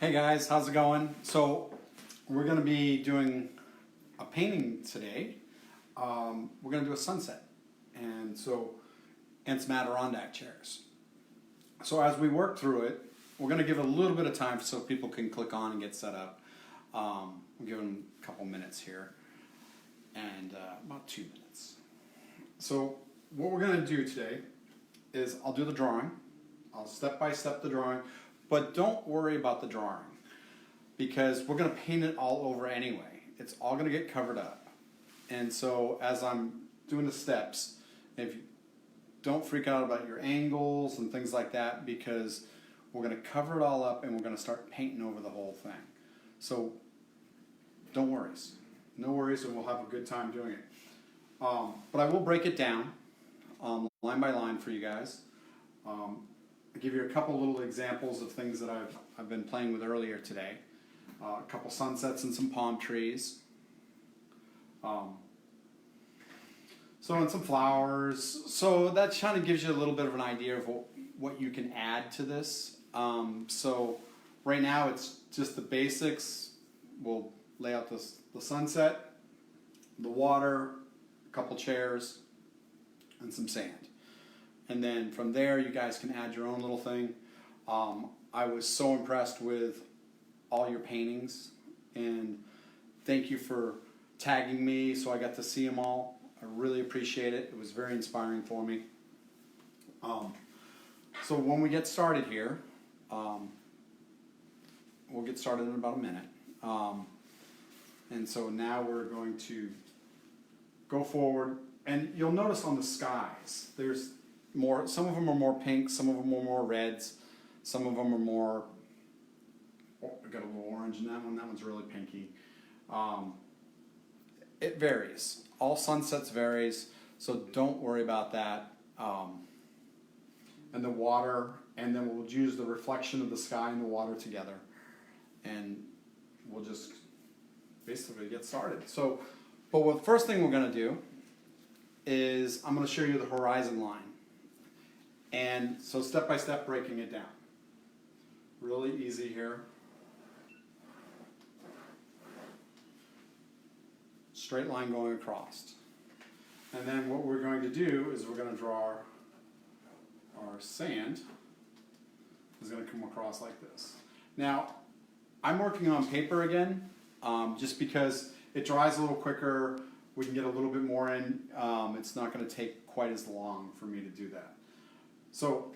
Hey guys, how's it going? So we're going to be doing a painting today. We're going to do a sunset and some Adirondack chairs. So as we work through it, we're going to give it a little bit of time so people can click on and get set up. We'll give them a couple minutes here and about 2 minutes. So what we're going to do today is I'll do the drawing. I'll step by step the drawing. But don't worry about the drawing because we're going to paint it all over anyway. It's all going to get covered up. And so as I'm doing the steps, if you don't freak out about your angles and things like that because we're going to cover it all up and we're going to start painting over the whole thing. So don't worry. No worries, and we'll have a good time doing it. But I will break it down line by line for you guys. I'll give you a couple little examples of things that I've been playing with earlier today. A couple sunsets and some palm trees. And some flowers. So that kind of gives you a little bit of an idea of what you can add to this. So right now it's just the basics. We'll lay out the sunset, the water, a couple chairs, and some sand. And then from there, you guys can add your own little thing. I was so impressed with all your paintings, and thank you for tagging me so I got to see them all. I really appreciate it. It was very inspiring for me. So when we get started here, we'll get started in about a minute. And so now we're going to go forward, and you'll notice on the skies, there's more, some of them are more pink, some of them are more reds, some of them are more, oh, I got a little orange in that one's really pinky. It varies. All sunsets varies, so don't worry about that. And the water, and then we'll use the reflection of the sky and the water together, and we'll just basically get started. So, but the first thing we're going to do is I'm going to show you the horizon line. And so step by step breaking it down. Really easy here. Straight line going across. And then what we're going to do is we're going to draw our sand is going to come across like this. Now, I'm working on paper again, just because it dries a little quicker. We can get a little bit more in. It's not going to take quite as long for me to do that. So,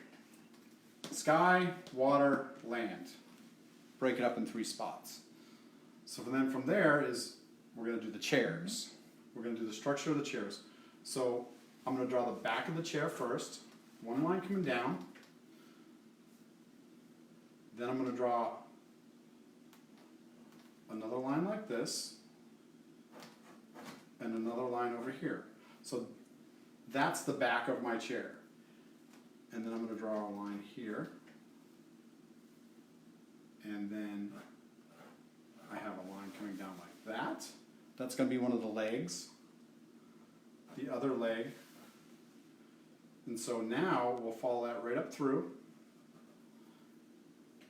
sky, water, land. Break it up in 3 spots. So then from there is, we're going to do the chairs. We're going to do the structure of the chairs. So I'm going to draw the back of the chair first. One line coming down. Then I'm going to draw another line like this. And another line over here. So that's the back of my chair. And then I'm going to draw a line here. And then I have a line coming down like that. That's going to be one of the legs. The other leg. And so now we'll follow that right up through.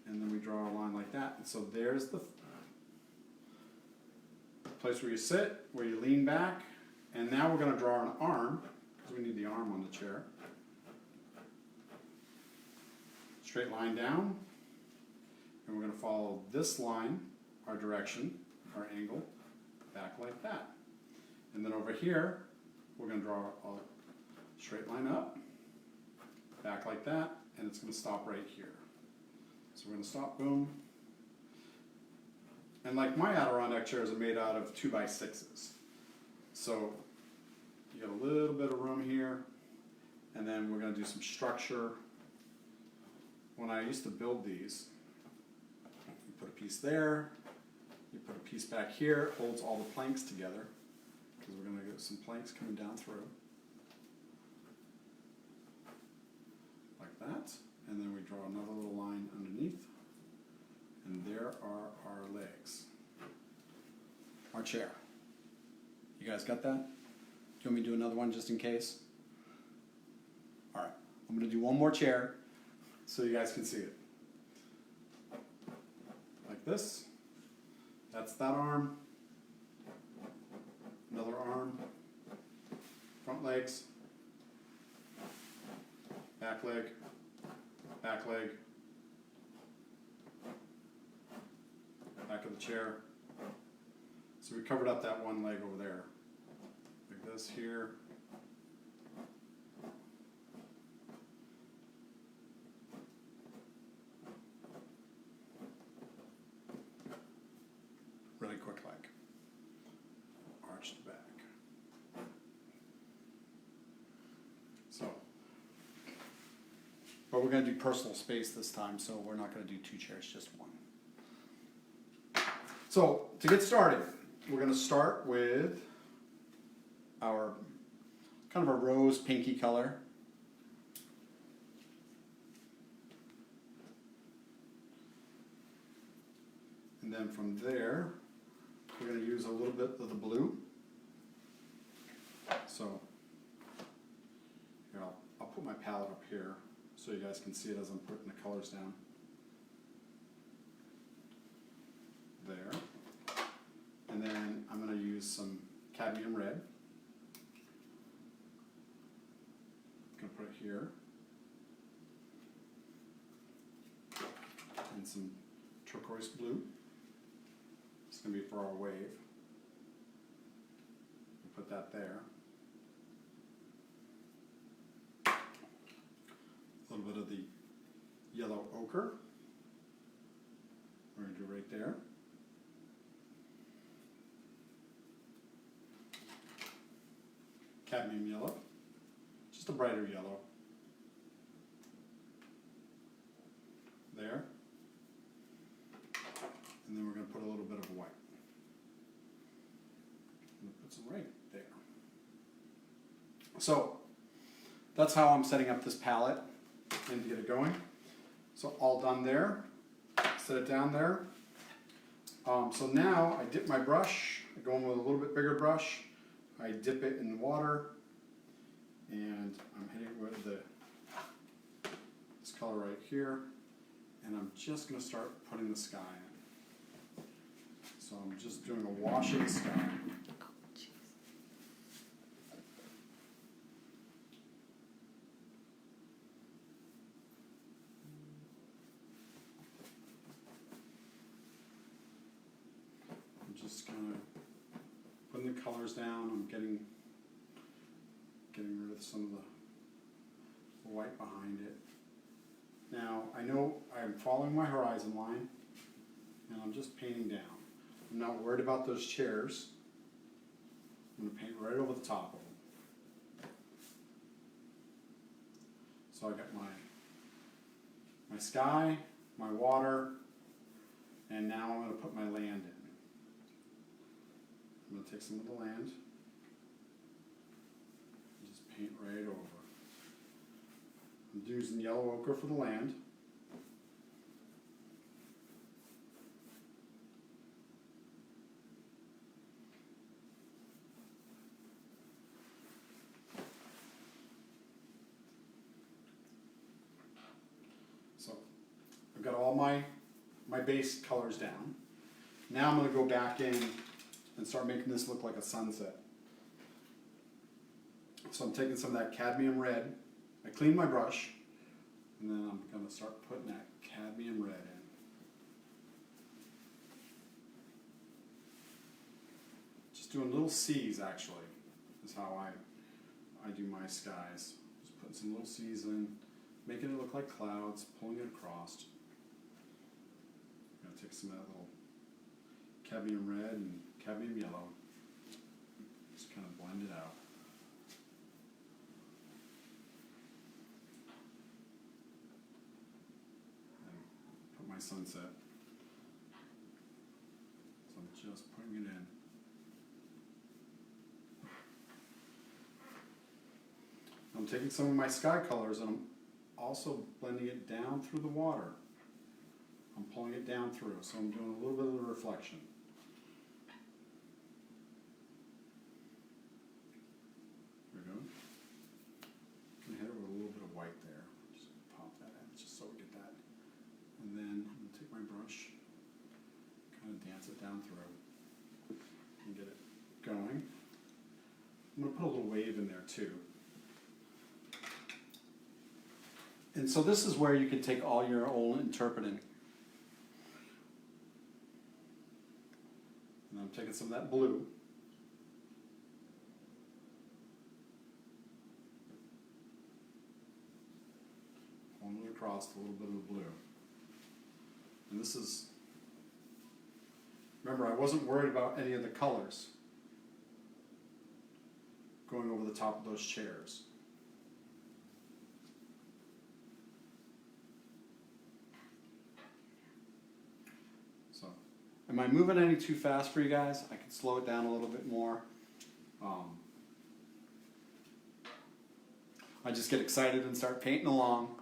And then we draw a line like that. And so there's the place where you sit, where you lean back. And now we're going to draw an arm, because we need the arm on the chair. Straight line down, and we're going to follow this line, our direction, our angle, back like that. And then over here, we're going to draw a straight line up, back like that, and it's going to stop right here. So we're going to stop, boom. And like my Adirondack chairs are made out of 2x6s. So you got a little bit of room here, and then we're going to do some structure. When I used to build these, you put a piece there, you put a piece back here, it holds all the planks together, because we're going to get some planks coming down through. Like that, and then we draw another little line underneath, and there are our legs. Our chair. You guys got that? Do you want me to do another one just in case? Alright, I'm going to do one more chair, so you guys can see it. like this. That's that arm. Another arm. Front legs. Back leg. Back leg. Back of the chair. So we covered up that one leg over there. Like this here. Really quick leg. Arched back. So, but we're going to do personal space this time, so we're not going to do 2 chairs, just one. So, to get started, we're going to start with our kind of a rose pinky color. And then from there, we're going to use a little bit of the blue. So, here, I'll put my palette up here so you guys can see it as I'm putting the colors down. There. And then I'm going to use some cadmium red. I'm going to put it here. And some turquoise blue. It's going to be for our wave. We'll put that there. A little bit of the yellow ochre. We're going to do right there. Cadmium yellow, just a brighter yellow. There. And then we're going to put a little bit of white. I'm going to put some right there. So, that's how I'm setting up this palette and to get it going. So all done there. Set it down there. So now I dip my brush. I go in with a little bit bigger brush. I dip it in the water, and I'm hitting it with this color right here, and I'm just going to start putting the sky in. So I'm just doing a wash of the sky. I'm just kind of putting the colors down. I'm getting rid of some of the white behind it. Now, I know I'm following my horizon line, and I'm just painting down. I'm not worried about those chairs. I'm going to paint right over the top of them. So I got my sky, my water, and now I'm going to put my land in. I'm going to take some of the land and just paint right over. I'm using yellow ochre for the land. So I've got all my base colors down. Now I'm going to go back in and start making this look like a sunset. So I'm taking some of that cadmium red. I clean my brush, and then I'm going to start putting that cadmium red in. Just doing little C's, actually, is how I do my skies. Just putting some little C's in, making it look like clouds, pulling it across. I'm going to take some of that little cadmium red and cadmium yellow, just kind of blend it out. And put my sunset. So I'm just putting it in. I'm taking some of my sky colors and I'm also blending it down through the water. I'm pulling it down through, so I'm doing a little bit of the reflection. There we go. I'm going to hit it with a little bit of white there. Just pop that in, just so we get that. And then I'm going to take my brush, dance it down through and get it going. I'm going to put a little wave in there too. And so this is where you can take all your old interpreting. And I'm taking some of that blue. Pulling it across a little bit of the blue. And this is, remember, I wasn't worried about any of the colors going over the top of those chairs. So, am I moving any too fast for you guys? I can slow it down a little bit more. I just get excited and start painting along.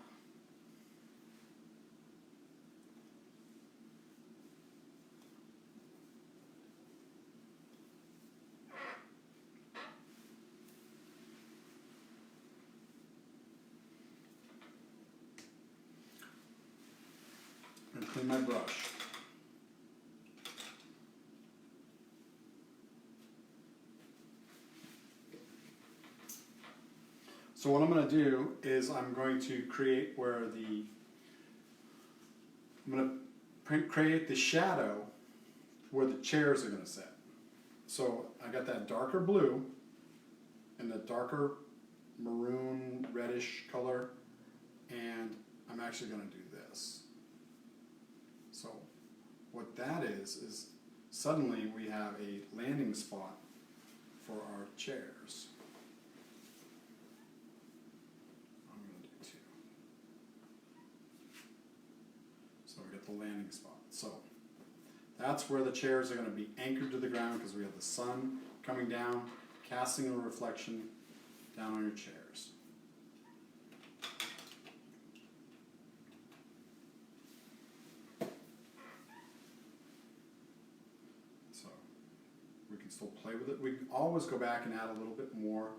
And clean my brush. So what I'm going to do is I'm going to create where the, I'm going to create the shadow where the chairs are going to sit. So I got that darker blue and the darker maroon reddish color, and I'm actually going to do this. So what that is suddenly we have a landing spot for our chairs. I'm going to do two. So we get the landing spot. So that's where the chairs are going to be anchored to the ground because we have the sun coming down, casting a reflection down on your chairs. Still play with it. We can always go back and add a little bit more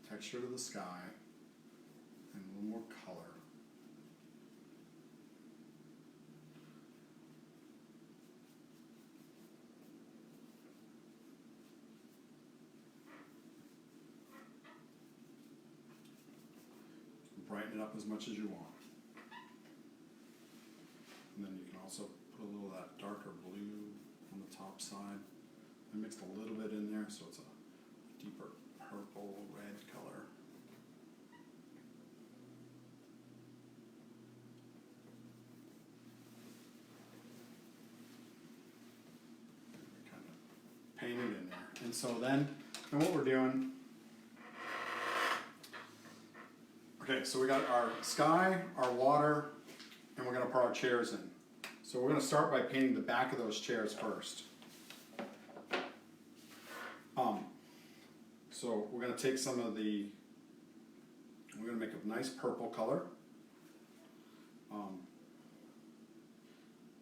texture to the sky and a little more color. Brighten it up as much as you want. And then you can also put a little of that darker blue on the top side. I mixed a little bit in there, so it's a deeper purple, red color. And kind of paint it in there. And so then what we're doing, okay, so we got our sky, our water, and we're going to put our chairs in. So we're going to start by painting the back of those chairs first. So we're going to take some of the, we're going to make a nice purple color.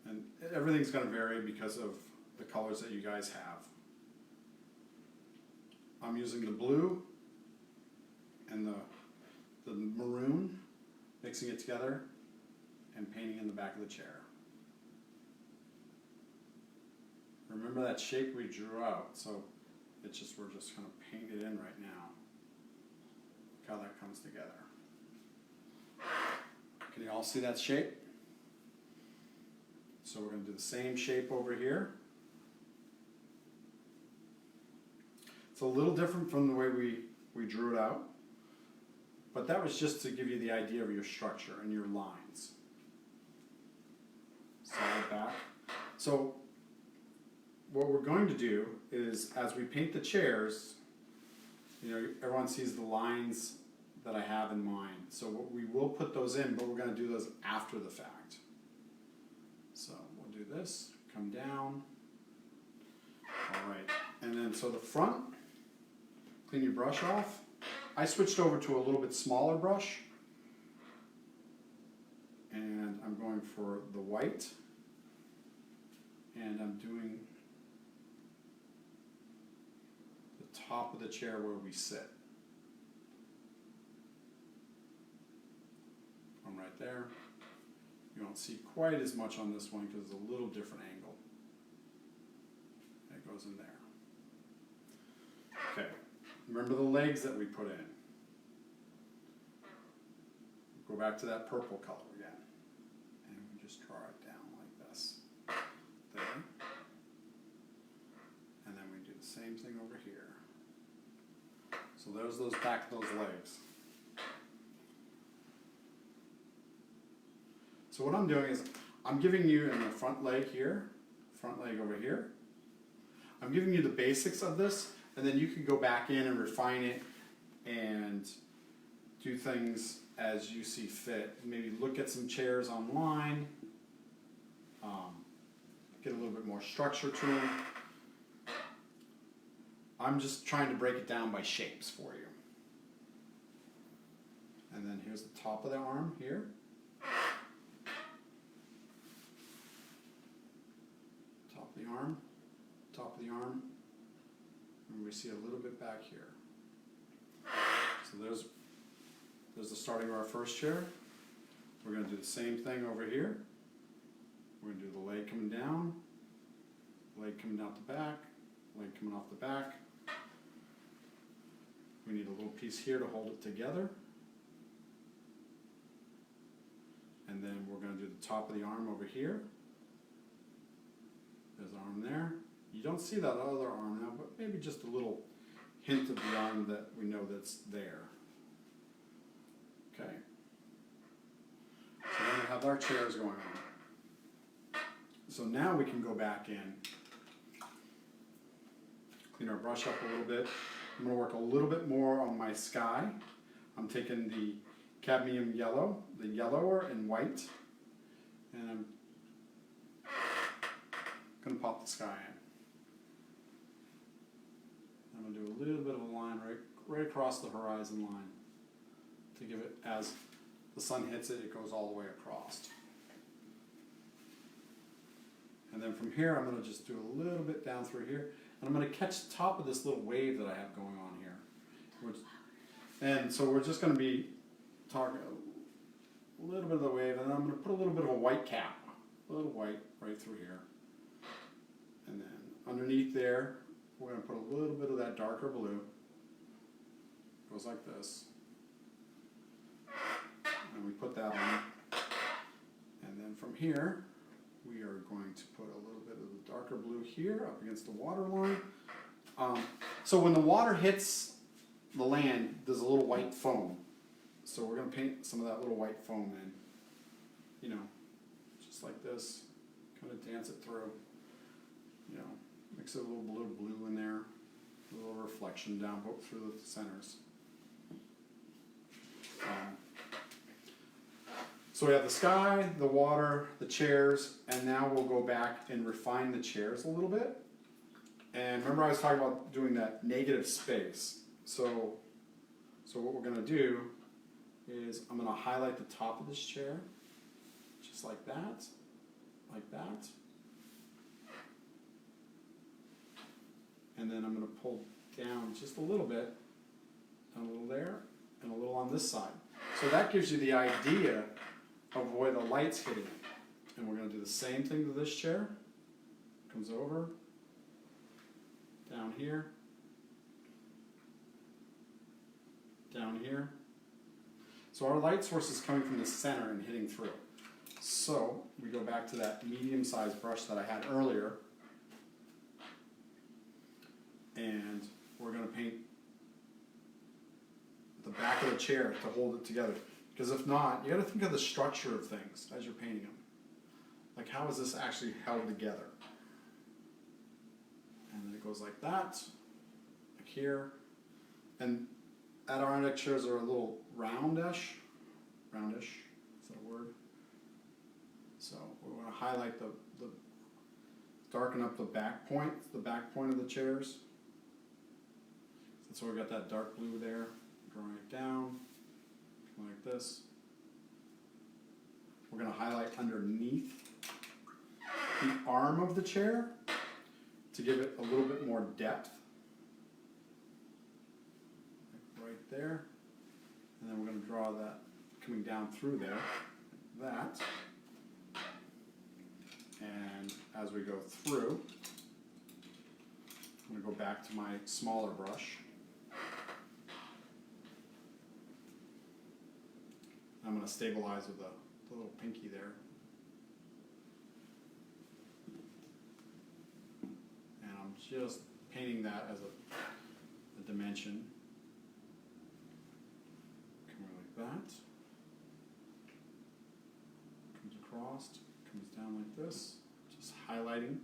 And everything's going to vary because of the colors that you guys have. I'm using the blue and the maroon, mixing it together and painting in the back of the chair. Remember that shape we drew out, so it's just, we're just going to paint it in right now. Look how that comes together. Can you all see that shape? So we're going to do the same shape over here. It's a little different from the way we drew it out, but that was just to give you the idea of your structure and your lines. Side back. So what we're going to do is, as we paint the chairs, you know, everyone sees the lines that I have in mind. So we will put those in, but we're going to do those after the fact. So we'll do this, come down. All right, and then so the front, clean your brush off. I switched over to a little bit smaller brush, and I'm going for the white, and I'm doing top of the chair where we sit. I'm right there. You don't see quite as much on this one because it's a little different angle. goes in there. Okay, remember the legs that we put in. Go back to that purple color again. And we just draw it down like this. There. And then we do the same thing over here. So there's those back of those legs. So what I'm doing is, I'm giving you in the front leg here, front leg over here, I'm giving you the basics of this, and then you can go back in and refine it and do things as you see fit. Maybe look at some chairs online, get a little bit more structure to them. I'm just trying to break it down by shapes for you. And then here's the top of the arm here. Top of the arm, top of the arm. And we see a little bit back here. So there's the starting of our first chair. We're going to do the same thing over here. We're going to do the leg coming down, leg coming out the back, leg coming off the back. We need a little piece here to hold it together. And then we're going to do the top of the arm over here. There's the arm there. You don't see that other arm now, but maybe just a little hint of the arm that we know that's there. Okay. So then we have our chairs going on. So now we can go back in, clean our brush up a little bit. I'm going to work a little bit more on my sky. I'm taking the cadmium yellow, the yellower and white, and I'm going to pop the sky in. I'm going to do a little bit of a line right across the horizon line to give it, as the sun hits it, it goes all the way across. And then from here, I'm going to just do a little bit down through here, and I'm going to catch the top of this little wave that I have going on here. And so we're just going to be targeting a little bit of the wave, and then I'm going to put a little bit of a white cap, a little white right through here. And then underneath there, we're going to put a little bit of that darker blue. Goes like this. And we put that on. And then from here, we are going to put a little bit of the darker blue here up against the water line. So when the water hits the land, there's a little white foam. So we're going to paint some of that little white foam in. You know, just like this. Kind of dance it through. You know, mix a little blue in there. A little reflection down through the centers. So we have the sky, the water, the chairs, and now we'll go back and refine the chairs a little bit. And remember I was talking about doing that negative space. So what we're going to do is I'm going to highlight the top of this chair, just like that, and then I'm going to pull down just a little bit, and a little there, and a little on this side. So that gives you the idea of where the light's hitting it. And we're going to do the same thing to this chair. Comes over, down here, down here. So our light source is coming from the center and hitting through. So we go back to that medium-sized brush that I had earlier, and we're going to paint the back of the chair to hold it together. Because if not, you got to think of the structure of things as you're painting them. Like, how is this actually held together? And then it goes like that, like here. And Adirondack chairs are a little roundish. Roundish, is that a word? So we want to highlight darken up the back point of the chairs. So we got that dark blue there, drawing it down, like this. We're going to highlight underneath the arm of the chair to give it a little bit more depth. Like right there. And then we're going to draw that coming down through there, like that. And as we go through, I'm going to go back to my smaller brush. I'm going to stabilize with the little pinky there. And I'm just painting that as a dimension. Coming like that. Comes across, comes down like this. Just highlighting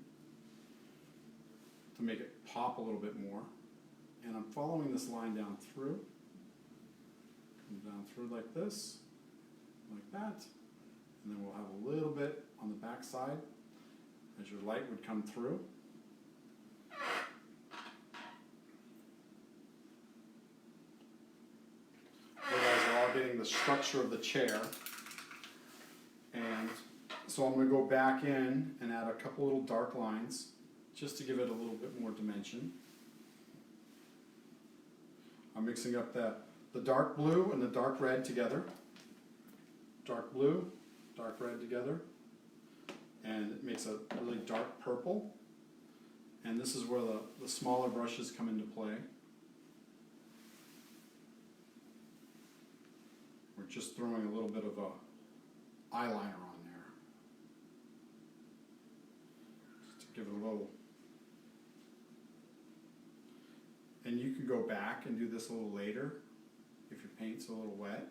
to make it pop a little bit more. And I'm following this line down through. Come down through like this, like that. And then we'll have a little bit on the back side as your light would come through. You guys are all getting the structure of the chair. And so I'm going to go back in and add a couple little dark lines just to give it a little bit more dimension. I'm mixing up the dark blue and the dark red together. Dark blue, dark red together. And it makes a really dark purple. And this is where the smaller brushes come into play. We're just throwing a little bit of a eyeliner on there. Just to give it a little. And you can go back and do this a little later if your paint's a little wet.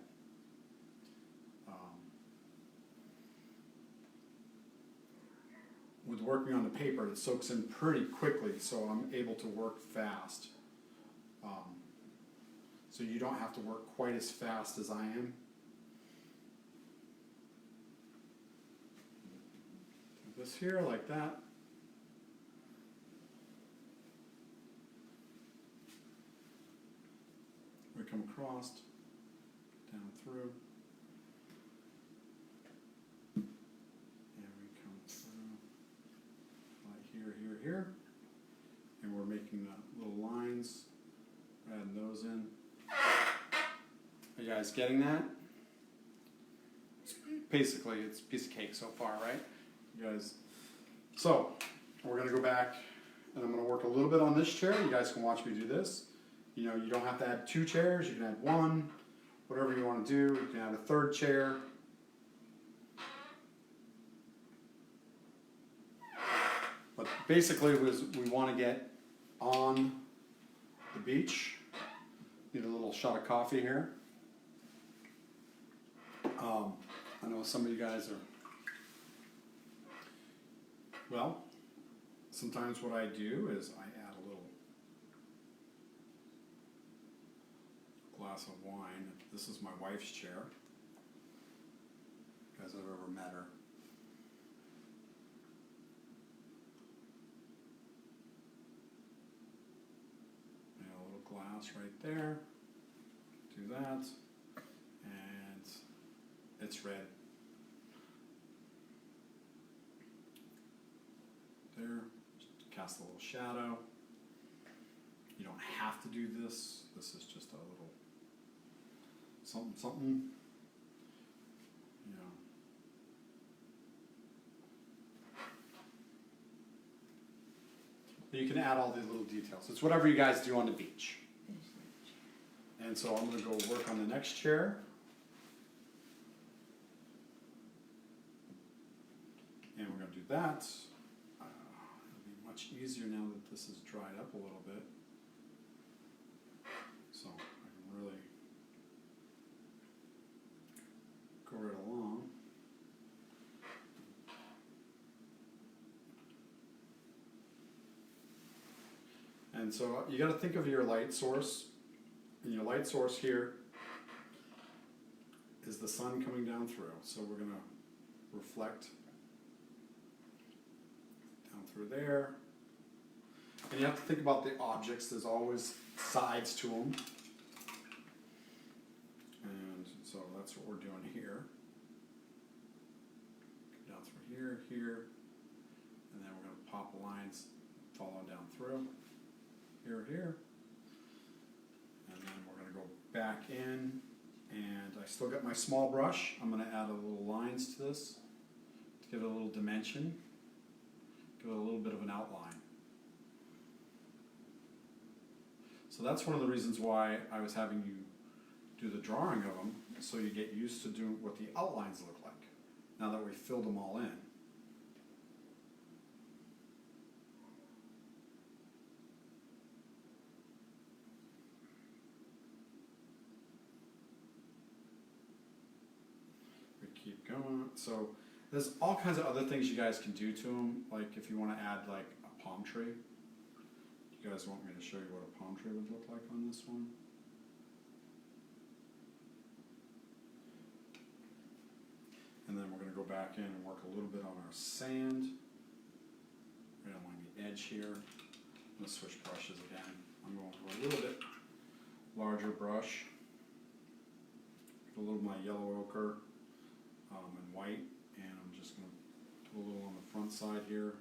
With working on the paper, it soaks in pretty quickly, so I'm able to work fast. So you don't have to work quite as fast as I am. Do this here like that. We come across, down through. Here, and we're making the little lines, adding those in. Are you guys getting that? Basically, it's a piece of cake so far, right? You guys. So, we're going to go back, and I'm going to work a little bit on this chair. You guys can watch me do this. You know, you don't have to add 2 chairs. You can add 1, whatever you want to do. You can add a 3rd chair. But basically, we want to get on the beach. Need a little shot of coffee here. I know some of you guys are. Well, sometimes what I do is I add a little glass of wine. This is my wife's chair. If you guys have ever met her. Glass right there, do that, and it's red. There, just cast a little shadow. You don't have to do this. This is just a little something. You know. You can add all these little details. It's whatever you guys do on the beach. And so I'm going to go work on the next chair. And we're going to do that. It'll be much easier now that this is dried up a little bit. So I can really go right along. And so you got to think of your light source. And your light source here is the sun coming down through. So we're going to reflect down through there. And you have to think about the objects. There's always sides to them. And so that's what we're doing here. Down through here, here. And then we're going to pop lines, follow down through. Here, here. And then we're going to go back in, and I still got my small brush. I'm going to add a little lines to this to give it a little dimension, give it a little bit of an outline. So that's one of the reasons why I was having you do the drawing of them, so you get used to doing what the outlines look like, now that we've filled them all in. We keep going. So there's all kinds of other things you guys can do to them, like if you want to add like a palm tree. You guys want me to show you what a palm tree would look like on this one? And then we're going to go back in and work a little bit on our sand. Right along the edge here. I'm going to switch brushes again. I'm going for a little bit larger brush. A little of my yellow ochre and white. And I'm just going to do a little on the front side here,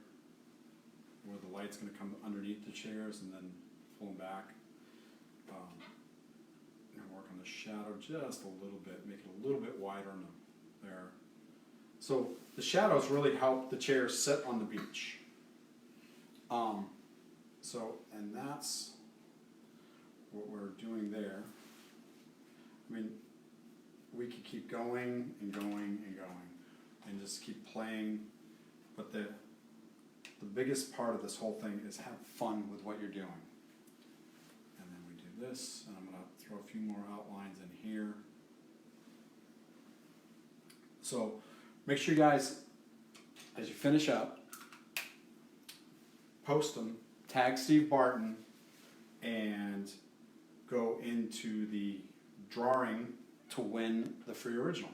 where the light's going to come underneath the chairs and then pull them back. And work on the shadow just a little bit, make it a little bit wider on there. So the shadows really help the chairs sit on the beach. And that's what we're doing there. I mean, we could keep going and going and going and just keep playing, but the biggest part of this whole thing is have fun with what you're doing. And then we do this, and I'm going to throw a few more outlines in here. So make sure you guys, as you finish up, post them, tag Steve Barton, and go into the drawing to win the free original.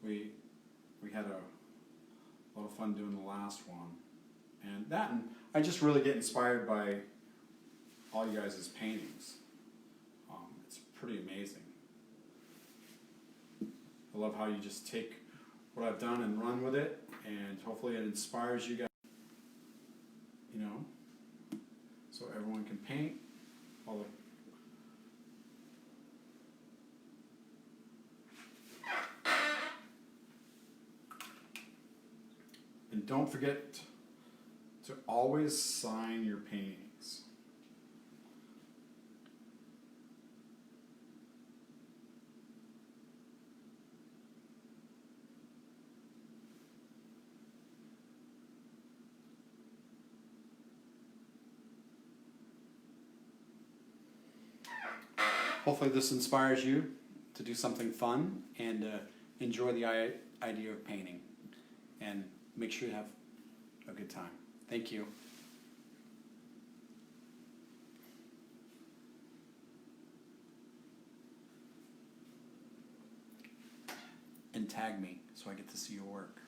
We had a lot of fun doing the last one, and I just really get inspired by all you guys' paintings. It's pretty amazing. I love how you just take what I've done and run with it, and hopefully it inspires you guys, so everyone can paint. And don't forget to always sign your paintings. Hopefully this inspires you to do something fun and enjoy the idea of painting. And make sure you have a good time. Thank you. And tag me so I get to see your work.